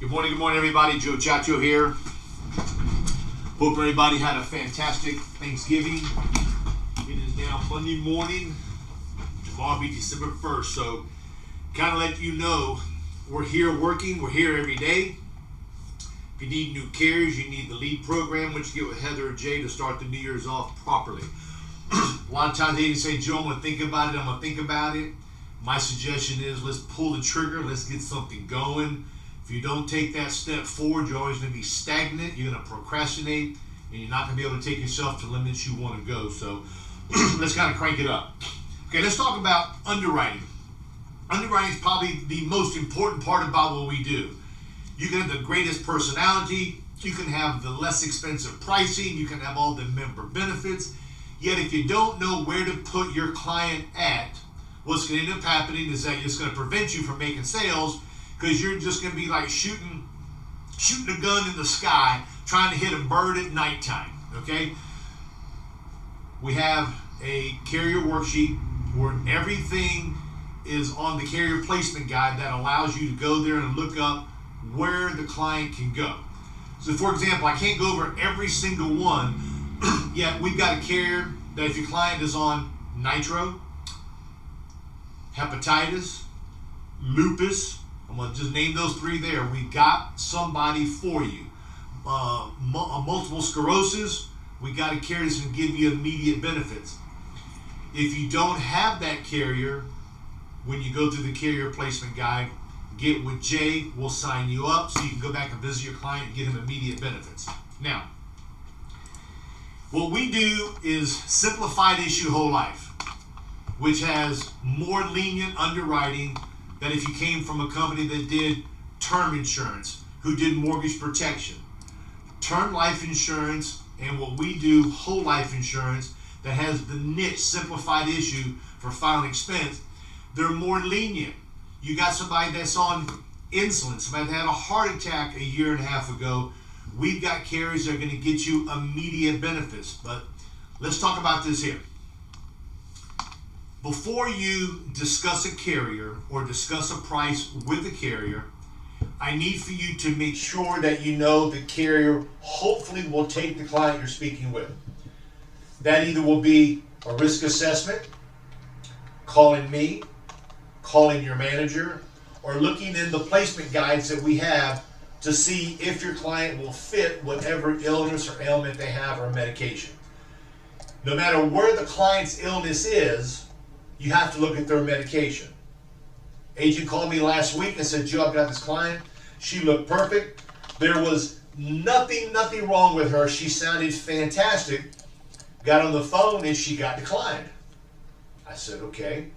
Good morning, everybody. Joe Ciaccio here. Hope everybody had a fantastic Thanksgiving. It is now Monday morning. Tomorrow will be December 1st. So, kind of let you know, we're here working. We're here every day. If you need new carriers, you need the lead program, which you get with Heather or Jay to start the New Year's off properly. A lot of times they say, Joe, I'm going to think about it. My suggestion is let's pull the trigger. Let's get something going. If you don't take that step forward, you're always going to be stagnant. You're going to procrastinate, and you're not going to be able to take yourself to limits you want to go. So let's kind of crank it up. Okay, let's talk about underwriting. Underwriting is probably the most important part about what we do. You can have the greatest personality. You can have the less expensive pricing. You can have all the member benefits. Yet if you don't know where to put your client at, what's going to end up happening is that it's going to prevent you from making sales, because you're just going to be like shooting a gun in the sky, trying to hit a bird at nighttime, okay? We have a carrier worksheet where everything is on the carrier placement guide that allows you to go there and look up where the client can go. So for example, I can't go over every single one, yet we've got a carrier that if your client is on nitro, hepatitis, lupus, I'm going to just name those three there. We got somebody for you. Multiple sclerosis, we got a carrier that's going to give you immediate benefits. If you don't have that carrier, when you go through the carrier placement guide, get with Jay. We'll sign you up so you can go back and visit your client and get him immediate benefits. Now, what we do is simplified issue whole life, which has more lenient underwriting than if you came from a company that did term insurance, who did mortgage protection. Term life insurance and what we do, whole life insurance, that has the niche simplified issue for filing expense, they're more lenient. You got somebody that's on insulin, somebody that had a heart attack a year and a half ago. We've got carriers that are going to get you immediate benefits. But let's talk about this here. Before you discuss a carrier or discuss a price with a carrier, I need for you to make sure that you know the carrier hopefully will take the client you're speaking with. That either will be a risk assessment, calling me, calling your manager, or looking in the placement guides that we have to see if your client will fit whatever illness or ailment they have or medication. No matter where the client's illness is, you have to look at their medication. Agent called me last week and said, Joe, I've got this client. She looked perfect. There was nothing wrong with her. She sounded fantastic. Got on the phone and she got declined. I said, okay.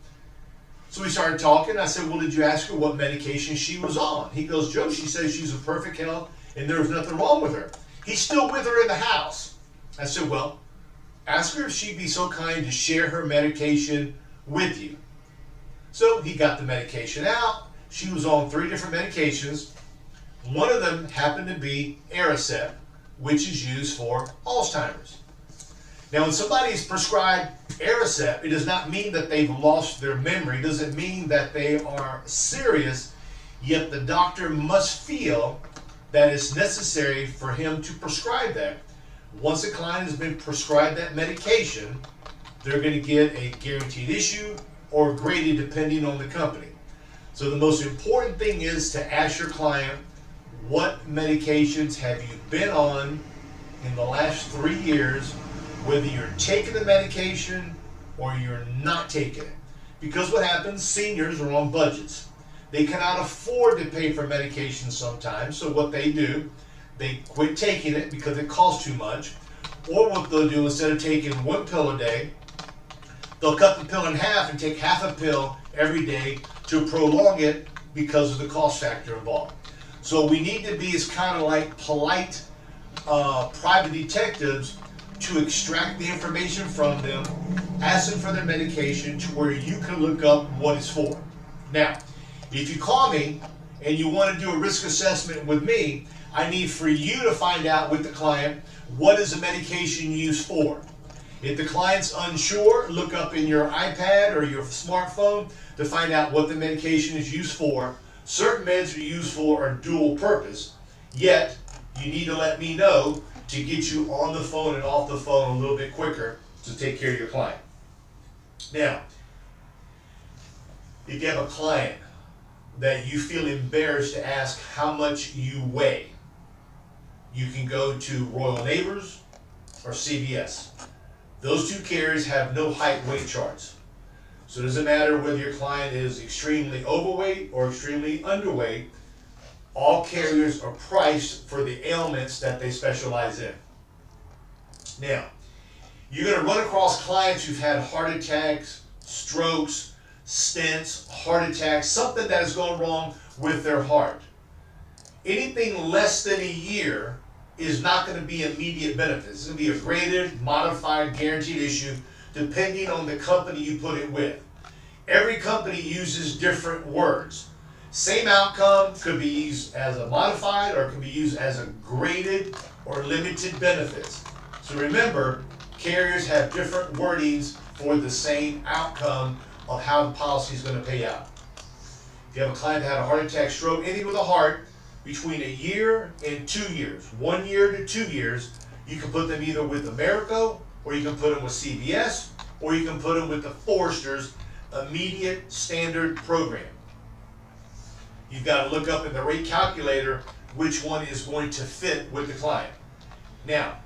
So we started talking. I said, well, did you ask her what medication she was on? He goes, Joe, she says she's in perfect health and there was nothing wrong with her. He's still with her in the house. I said, well, ask her if she'd be so kind to share her medication with you. So he got the medication out. She was on 3 different medications. One of them happened to be Aricept, which is used for Alzheimer's. Now, when somebody is prescribed Aricept, it does not mean that they've lost their memory. It doesn't mean that they are serious, yet the doctor must feel that it's necessary for him to prescribe that. Once a client has been prescribed that medication, they're going to get a guaranteed issue or graded depending on the company. So the most important thing is to ask your client, what medications have you been on in the last 3 years, whether you're taking the medication or you're not taking it. Because what happens, seniors are on budgets. They cannot afford to pay for medication sometimes, so what they do, they quit taking it because it costs too much, or what they'll do, instead of taking 1 pill a day, they'll cut the pill in half and take half a pill every day to prolong it because of the cost factor involved. So we need to be as kind of like polite private detectives to extract the information from them, ask them for their medication to where you can look up what it's for. Now, if you call me and you want to do a risk assessment with me, I need for you to find out with the client what is the medication used for. If the client's unsure, look up in your iPad or your smartphone to find out what the medication is used for, Certain meds are used for a dual purpose, yet you need to let me know to get you on the phone and off the phone a little bit quicker to take care of your client. Now, if you have a client that you feel embarrassed to ask how much you weigh, you can go to Royal Neighbors or CVS. Those two carriers have no height weight charts. So it doesn't matter whether your client is extremely overweight or extremely underweight, all carriers are priced for the ailments that they specialize in. Now, you're going to run across clients who've had heart attacks, strokes, stents, heart attacks, something that has gone wrong with their heart. Anything less than a year is not going to be immediate benefits. It's going to be a graded, modified, guaranteed issue depending on the company you put it with. Every company uses different words. Same outcome could be used as a modified or it can be used as a graded or limited benefits. So remember, carriers have different wordings for the same outcome of how the policy is going to pay out. If you have a client that had a heart attack, stroke, anything with a heart, between a year and 2 years, 1 year to 2 years, you can put them either with Americo, or you can put them with CVS, or you can put them with the Forrester's immediate standard program. You've got to look up in the rate calculator which one is going to fit with the client. Now,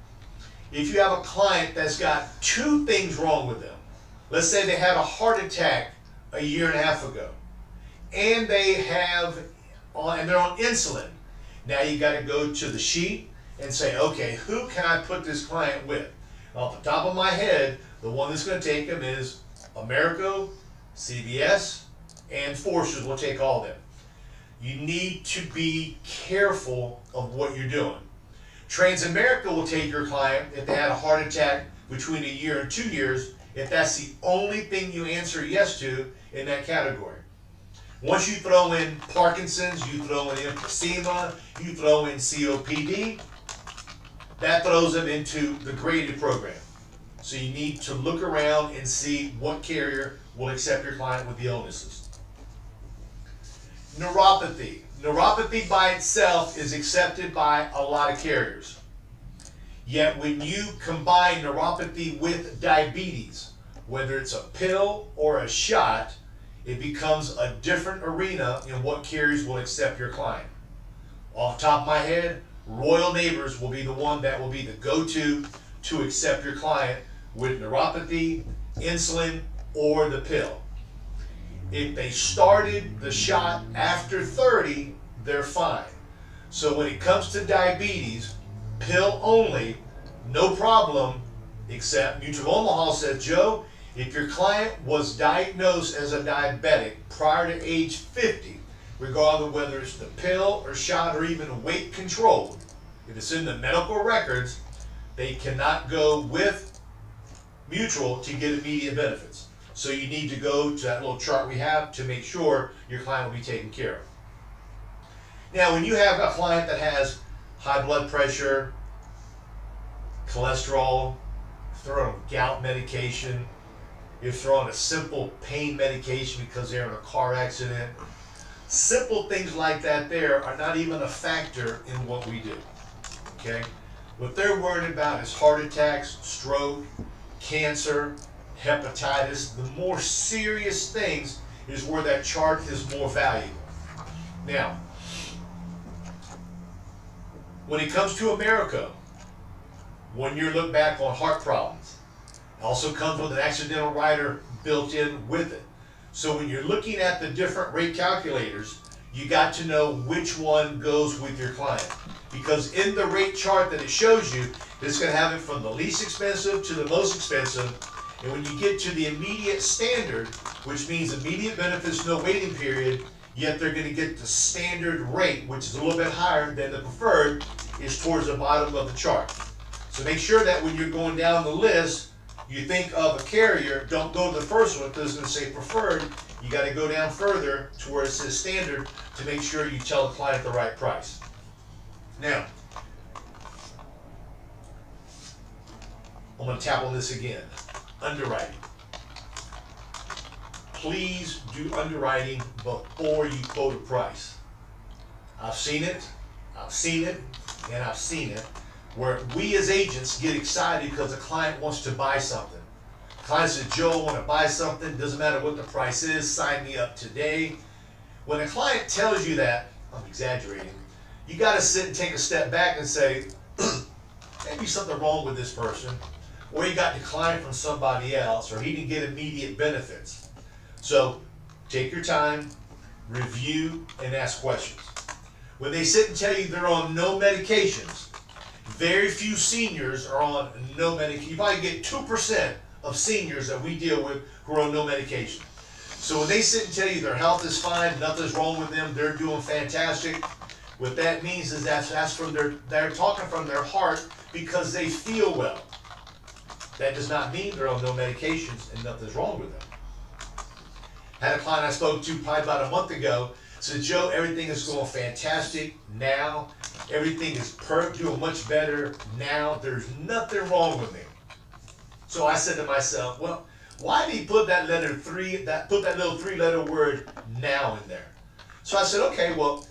if you have a client that's got two things wrong with them, let's say they had a heart attack a year and a half ago, and they're on insulin. Now you got to go to the sheet and say, okay, who can I put this client with? Off the top of my head, the one that's going to take them is Americo, CVS, and Forrester's will take all of them. You need to be careful of what you're doing. Transamerica will take your client if they had a heart attack between a year and 2 years, if that's the only thing you answer yes to in that category. Once you throw in Parkinson's, you throw in emphysema, you throw in COPD, that throws them into the graded program. So you need to look around and see what carrier will accept your client with the illnesses. Neuropathy. Neuropathy by itself is accepted by a lot of carriers. Yet when you combine neuropathy with diabetes, whether it's a pill or a shot, it becomes a different arena in what carriers will accept your client. Off the top of my head, Royal Neighbors will be the one that will be the go-to to accept your client with neuropathy, insulin, or the pill. If they started the shot after 30, they're fine. So when it comes to diabetes, pill only, no problem, except Mutual Omaha says, Joe, if your client was diagnosed as a diabetic prior to age 50, regardless of whether it's the pill or shot or even weight controlled, if it's in the medical records, they cannot go with Mutual to get immediate benefits. So you need to go to that little chart we have to make sure your client will be taken care of. Now, when you have a client that has high blood pressure, cholesterol, throw on gout medication, you're throwing a simple pain medication because they're in a car accident, simple things like that there are not even a factor in what we do, okay? What they're worried about is heart attacks, stroke, cancer, hepatitis. The more serious things is where that chart is more valuable. Now, when it comes to America, when you look back on heart problems, it also comes with an accidental rider built in with it. So when you're looking at the different rate calculators, you got to know which one goes with your client. Because in the rate chart that it shows you, it's going to have it from the least expensive to the most expensive. And when you get to the immediate standard, which means immediate benefits, no waiting period, yet they're going to get the standard rate, which is a little bit higher than the preferred, is towards the bottom of the chart. So make sure that when you're going down the list, you think of a carrier, don't go to the first one because it's going to say preferred. You got to go down further to where it says standard to make sure you tell the client the right price. Now, I'm going to tap on this again. Underwriting. please do underwriting before you quote a price. I've seen it, and I've seen it, where we as agents get excited because a client wants to buy something. Client says, Joe, I want to buy something, doesn't matter what the price is, sign me up today. When a client tells you that, I'm exaggerating, you got to sit and take a step back and say, maybe something wrong with this person, or he got declined from somebody else, or he didn't get immediate benefits. So take your time, review, and ask questions. When they sit and tell you they're on no medications, very few seniors are on no medication. You probably get 2% of seniors that we deal with who are on no medication. So when they sit and tell you their health is fine, nothing's wrong with them, they're doing fantastic, what that means is that's from they're talking from their heart because they feel well. That does not mean they're on no medications and nothing's wrong with them. Had a client I spoke to probably about a month ago, said, Joe, everything is going fantastic now. Everything is doing much better now. There's nothing wrong with me. So I said to myself, well, why did he put that little 3-letter word now in there? So I said, okay, well,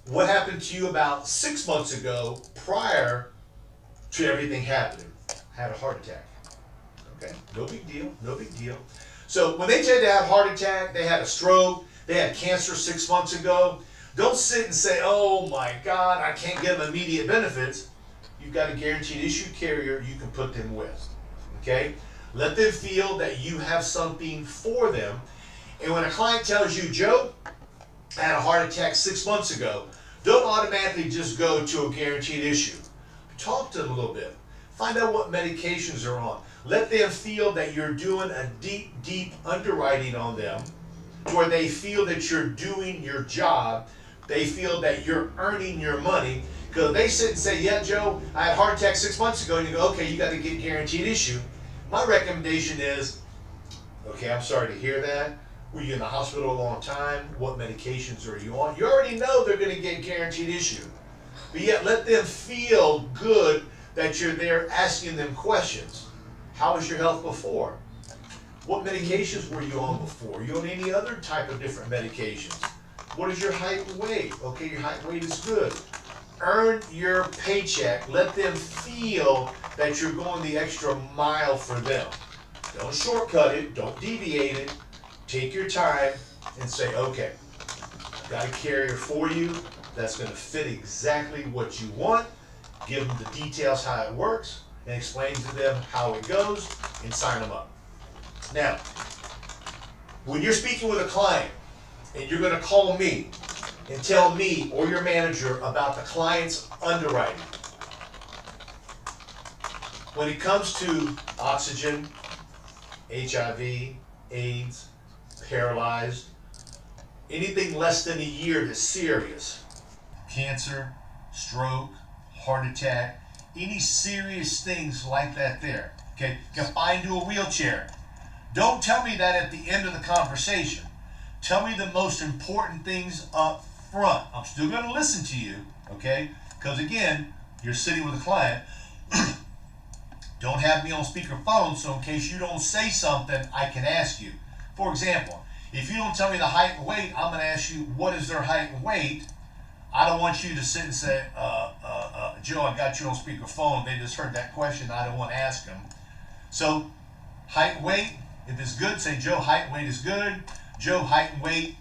what happened to you about 6 months ago prior to everything happening? I had a heart attack. Okay, no big deal, no big deal. So when they tell you they have a heart attack, they had a stroke, they had cancer 6 months ago, don't sit and say, oh my God, I can't get them immediate benefits. You've got a guaranteed issue carrier you can put them with. Okay? Let them feel that you have something for them. And when a client tells you, Joe, I had a heart attack 6 months ago, don't automatically just go to a guaranteed issue. Talk to them a little bit. Find out what medications they're on. Let them feel that you're doing a deep underwriting on them to where they feel that you're doing your job. They feel that you're earning your money. Because they sit and say, yeah, Joe, I had a heart attack 6 months ago, and you go, okay, you got to get guaranteed issue. My recommendation is, okay, I'm sorry to hear that. Were you in the hospital a long time? What medications are you on? You already know they're going to get guaranteed issue. But yet let them feel good that you're there asking them questions. How was your health before? What medications were you on before? Are you on any other type of different medications? What is your height and weight? Okay, your height and weight is good. Earn your paycheck. Let them feel that you're going the extra mile for them. Don't shortcut it. Don't deviate it. Take your time and say, okay, I've got a carrier for you that's going to fit exactly what you want. Give them the details how it works and explain to them how it goes and sign them up. Now, when you're speaking with a client and you're going to call me and tell me or your manager about the client's underwriting, when it comes to oxygen, HIV, AIDS, paralyzed, anything less than a year that's serious, cancer, stroke, heart attack, any serious things like that there, okay, confined to a wheelchair. Don't tell me that at the end of the conversation. Tell me the most important things up front. I'm still going to listen to you, okay, because again, you're sitting with a client. Don't have me on speakerphone, so in case you don't say something, I can ask you. For example, if you don't tell me the height and weight, I'm going to ask you, what is their height and weight? I don't want you to sit and say, Joe, I got you on speakerphone. They just heard that question. I don't want to ask them. So, height and weight, if it's good, say, Joe, height and weight is good. Joe, height and weight,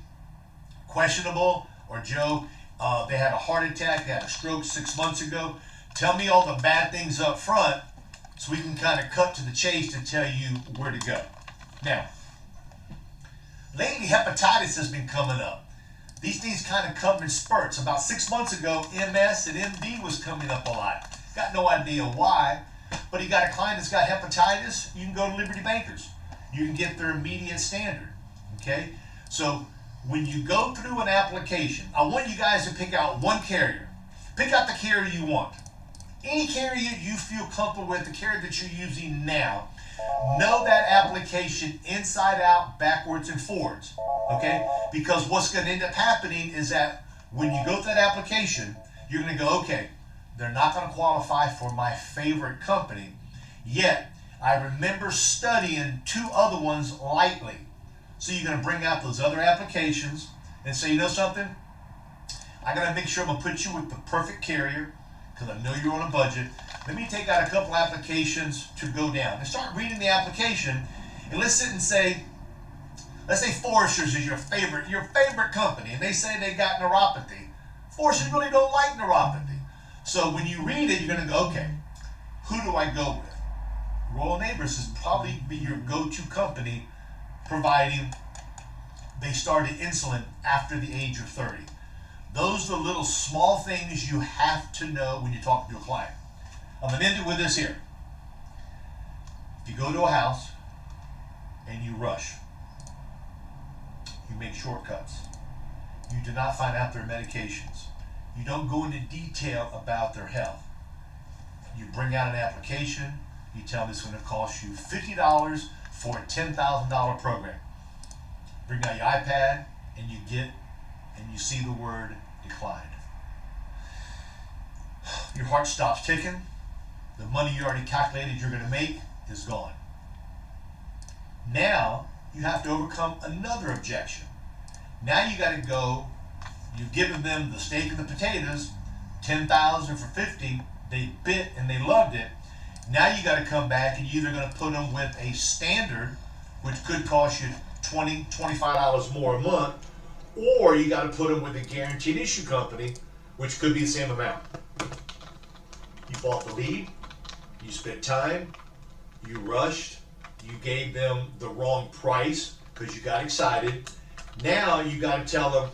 questionable. Or Joe, they had a heart attack, they had a stroke 6 months ago. Tell me all the bad things up front so we can kind of cut to the chase to tell you where to go. Now, lately hepatitis has been coming up. These things kind of come in spurts. About 6 months ago, MS and MD was coming up a lot. Got no idea why, but you got a client that's got hepatitis, you can go to Liberty Bankers. You can get their immediate standard, okay? So when you go through an application, I want you guys to pick out one carrier. Pick out the carrier you want. Any carrier you feel comfortable with, the carrier that you're using now, know that application inside out, backwards, and forwards, okay? Because what's going to end up happening is that when you go through that application, you're going to go, okay, they're not going to qualify for my favorite company, yet I remember studying 2 other ones lightly. So you're going to bring out those other applications and say, you know something? I got to make sure I'm going to put you with the perfect carrier because I know you're on a budget. Let me take out a couple applications to go down. And start reading the application, and let's sit and say, let's say Foresters is your favorite company, and they say they got neuropathy. Foresters really don't like neuropathy. So when you read it, you're going to go, okay, who do I go with? Royal Neighbors is probably be your go-to company, providing they started insulin after the age of 30. Those are the little small things you have to know when you're talking to a client. I'm going to end it with this here. If you go to a house and you rush, you make shortcuts, you do not find out their medications, you don't go into detail about their health, you bring out an application, you tell them it's going to cost you $50 for a $10,000 program. Bring out your iPad and you see the word declined. Your heart stops ticking. The money you already calculated you're going to make is gone. Now you have to overcome another objection. Now you got to go, you've given them the steak and the potatoes, $10,000 for $50, they bit and they loved it. Now you got to come back and you're either going to put them with a standard, which could cost you $20, $25 more a month, or you got to put them with a guaranteed issue company, which could be the same amount. You bought the lead, you spent time, you rushed, you gave them the wrong price because you got excited. Now you got to tell them,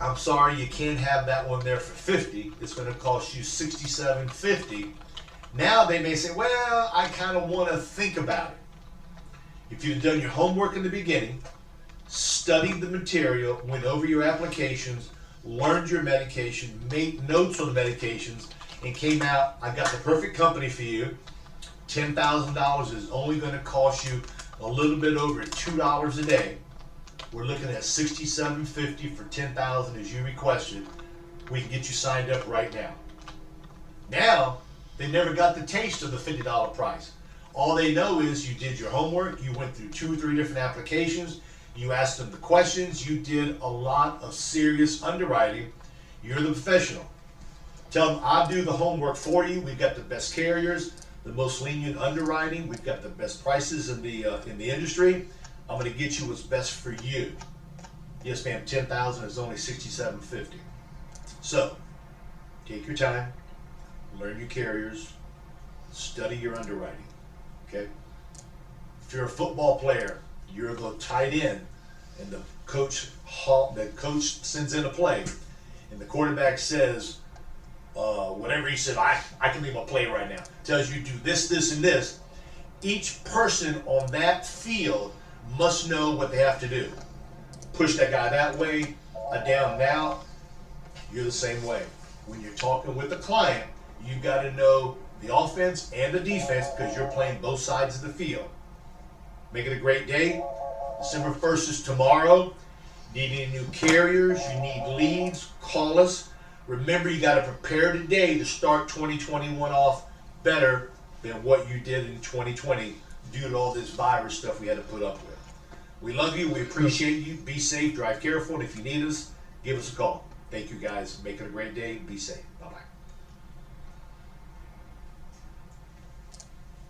I'm sorry, you can't have that one there for $50. It's going to cost you $67.50. Now they may say, well, I kind of want to think about it. If you've done your homework in the beginning, studied the material, went over your applications, learned your medication, made notes on the medications, and came out, I got the perfect company for you. $10,000 is only going to cost you a little bit over $2 a day. We're looking at $67.50 for $10,000 as you requested. We can get you signed up right now. Now, they never got the taste of the $50 price. All they know is you did your homework, you went through 2 or 3 different applications, you asked them the questions, you did a lot of serious underwriting. You're the professional. Tell them, I'll do the homework for you. We've got the best carriers, the most lenient underwriting. We've got the best prices in the industry. I'm going to get you what's best for you. Yes, ma'am, $10,000 is only $67.50. So, take your time, learn your carriers, study your underwriting. Okay? If you're a football player, you're the tight end, and the coach sends in a play, and the quarterback says, whatever he said, I can leave a play right now. Tells you do this, this, and this. Each person on that field must know what they have to do. Push that guy that way, a down and out. You're the same way. When you're talking with a client, you've got to know the offense and the defense because you're playing both sides of the field. Make it a great day. December 1st is tomorrow. Need any new carriers? You need leads? Call us. Remember, you got to prepare today to start 2021 off better than what you did in 2020 due to all this virus stuff we had to put up with. We love you. We appreciate you. Be safe. Drive careful. And if you need us, give us a call. Thank you, guys. Make it a great day. Be safe.